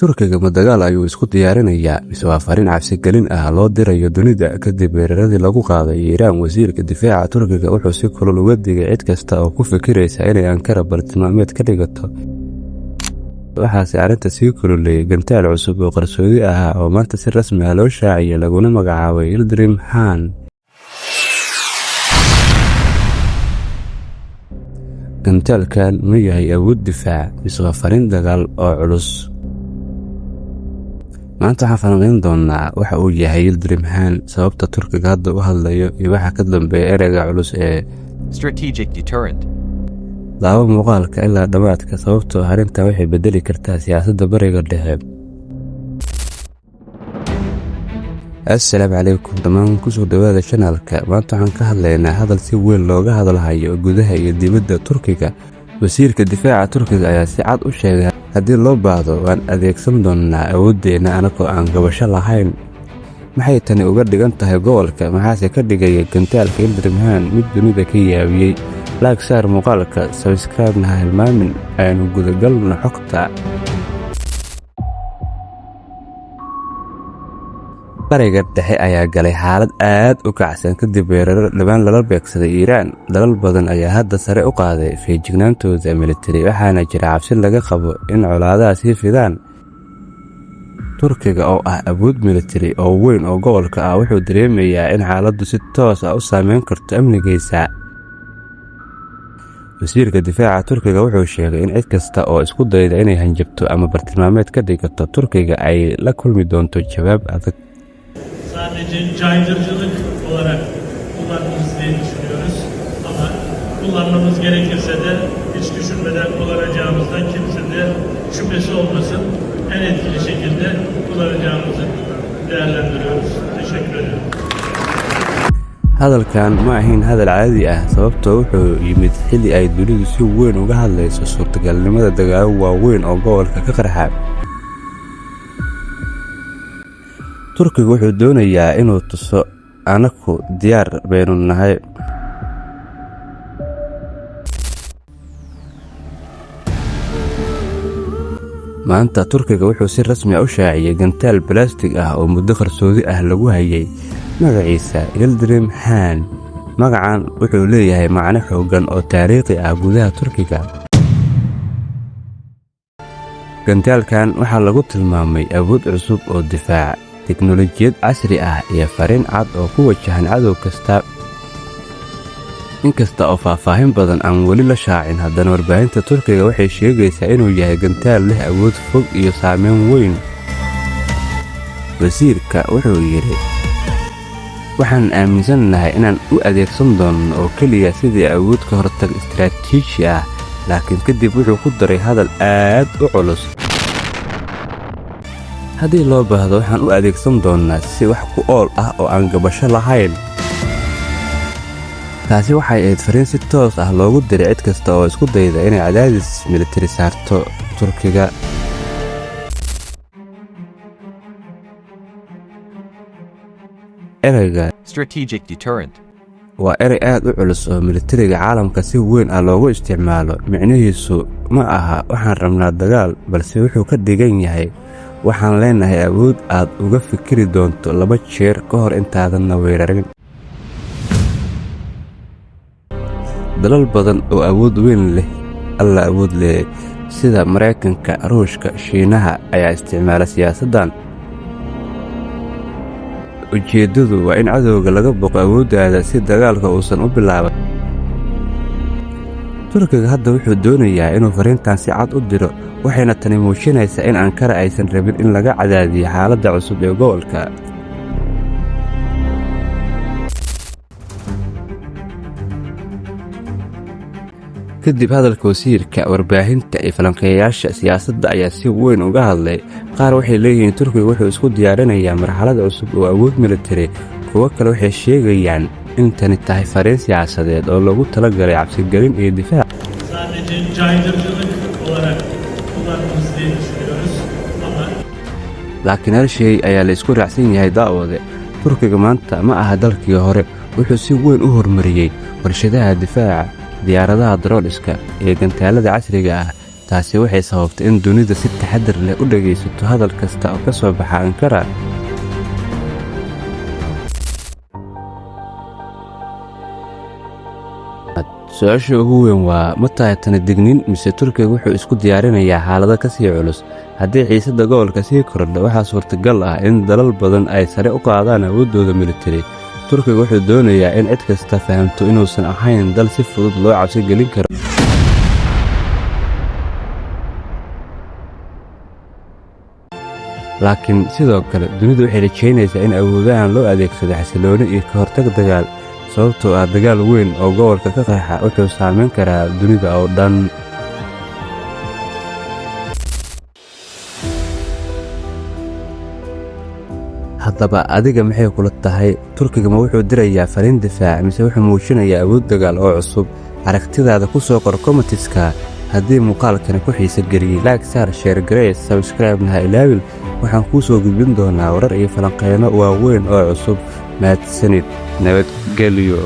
Turkiga ma dagaal ayuu isku diyaarinayaa mise waa fariin cabsi gelin ah loo dirayo dunida kadib weeraradii lagu qaaday Iiraan? Wasiirka difaaca Turkiga wuxuu si kulul uga digay cid kasta oo ku fikiraysa inay Ankara bartilmaameed ka dhigato. waxaase arrinta sii kululeeyay gantaal cusub oo qarsoodi ahaa oo maanta si rasmi ah loo shaaciyay laguna magacaabay Yildirim Han. gantaalkan ma yahay awood difaac mise waa fariin dagaal oo culus? maanta waxaan falanqayn doonaa waxa uu yahay Yildirim Han, sababta Turkiga hadda u hadlayo iyo waxa ka dambeeya ereyga culus ee strategic deterrent. daawo muuqaalka ilaa dhammaadka, sababtoo arrintan waxay bedeli kartaa siyaasadda bariga dhexe. assalaamu calaykum dhammaan kusoo dhawaada channelka. maanta waxaan ka hadlaynaa hadal si weyn looga hadalhayo gudaha iyo dibadda Turkiga. wasiirka difaaca Turkiga ayaa si cad u sheegay haddii loo baahdo waan adeegsan doonaa awooddeena anagoo aan gabasho lahayn. maxay tani uga dhigan tahay gobolka? maxaase ka dhigaya gantaalka Yildirim Han mid dunida ka yaabiyey? laag saar muuqaalka, sabscribe-na ha hilmaamin. aynu gudagalno xogta. bariga dhexe ayaa galay xaalad aad u kacsan kadib weerar dhibaan lala beegsaday Iiraan. dalal badan ayaa hadda sare u qaaday feejignaantooda militari, waxaana jira cabsi laga qabo in colaadaha sii fidaan. Turkiga oo ah awood militari oo weyn oo gobolka ah wuxuu dareemayaa in xaaladdu si toos ah u saameyn karto amnigiisa. wasiirka difaaca Turkiga wuxuu sheegay in cid kasta oo isku dayda inay hanjabto ama bartilmaameed ka dhigato Turkiga ay la kulmi doonto jawaab adag. Sadece caydırıcılık olarak kullanmamız diye düşünüyoruz. Ama kullanmamız gerekirse de hiç düşünmeden kullanacağımızdan kimse de şüphesi olmasın. En etkili şekilde kullanacağımızı değerlendiriyoruz. Teşekkür ederim. hadalkan ma ahayn hadal caadi ah, sababtoo wuxuu yimid xilli ay dunidu si weyn uga hadlayso suurtagalnimada dagaalo waaweyn oo gobolka ka qarxa. Turkiga wuxuu doonayaa inuu tuso anaku diyaar baynu nahay. maanta Turkiga wuxuu si rasmi ah u shaaciyay gantaal balaastig ah oo muddo qarsoodi ah lagu hayay magaciisa Yildirim Han. magacan wuxuu leeyahay macno xooggan oo taariikhi ah gudaha Turkiga. gantaalkan waxaa lagu tilmaamay awood cusub oo difaac, teknolojiyad casri ah iyo fariin cad oo ku wajahan cadow kasta. inkasta oo faahfaahin badan aan weli la shaacin, haddana warbaahinta Turkiga waxay sheegaysaa inuu yahay gantaal leh awood fog iyo saameyn weyn. wasiirka wuxuu yidhi, waxaan aaminsanahay inaan u adeegsan doono oo keliya sidii awood ka hortag istiraatiiji ah, laakiin kadib wuxuu ku daray hadal aad u culus. haddii loo baahdo waxaan u adeegsan doonaa si wax ku ool ah oo aan gabasho lahayn. taasi waxay ahayd fariin si toos ah loogu diray cid kasta oo isku dayda inay cadaadis militari saarto Turkiga. ereyga Strategic deterrent. waa erey aad u culus oo militariga caalamka si weyn ah loogu isticmaalo. micnihiisu ma aha waxaan rabnaa dagaal, balse wuxuu ka dhigan yahay waxaan leenahay awood aad uga fikiri doonto 2 jeer ka hor intaadanna weerarin. dalal badan oo awood weyn leh awood leh sida Mareykanka, Ruushka, Shiinaha ayaa isticmaala siyaasaddan. ujeeddadu waa in cadowga laga boqo awooddaada si dagaalka uusan u bilaaban. Turkiga hadda wuxuu doonayaa inuu fariintan si cad u diro, waxayna tani muujinaysaa in Ankara aysan rabin in laga cadaadiyo xaaladda cusub ee gobolka. kadib hadalka wasiirka, warbaahinta iyo falanqeeyayaasha siyaasadda ayaa si weyn uga hadlay. qaar waxay leeyihiin Turkiga wuxuu isku diyaarinayaa marxalad cusub oo awood militari. kuwo kale waxay sheegayaan in tani tahay fariin siyaasadeed oo loogu talagalay cabsigelin iyo difaac. Sadece caydırıcılık olarak kullanmamız diye düşünüyoruz. Ama laakiin hal shay ayaa la isku raacsan yahay daawade. Turkiga maanta ma aha dalkii hore. wuxuu si weyn u horumariyey warshadaha difaaca, diyaaradaha droniska iyo gantaalada casriga ah. taasi waxay sababtay in dunida si taxadar leh u dhagaysato hadal kasta oo ka soo baxa Ankara. su-aasha ugu weyn waa ma tahay tani digniin mise Turkiga wuxuu isku diyaarinayaa xaalado ka sii culus? haddii xiisadda gobolka sii kordho waxaa suurtagal ah in dalal badan ay sare u qaadaan awooddooda militari. Turkiga wuxuu doonayaa in cid kasta fahamto inuusan ahayn dal si fudud loo cabsi gelin karo. laakiin sidoo kale dunidu waxay rajaynaysaa in awoodahan loo adeegsado xasilooni iyo ka hortag dagaal, sababtoo ah dagaal weyn oo gobolka ka qarxa wuxuu saameyn karaa dunida oo dhan. haddaba adiga maxay kula tahay? Turkiga ma wuxuu dirayaa fariin difaac mise wuxuu muujinayaa awood dagaal oo cusub? aragtidaada ku soo qor commentiska. haddii muuqaalkani ku xiisa geliyey like saar, share garee, subscribe ha ilaawin. waxaan kuu soo gudbin doonaa warar iyo falanqeyno waaweyn oo cusub. mahadsanid. nabadgelyo.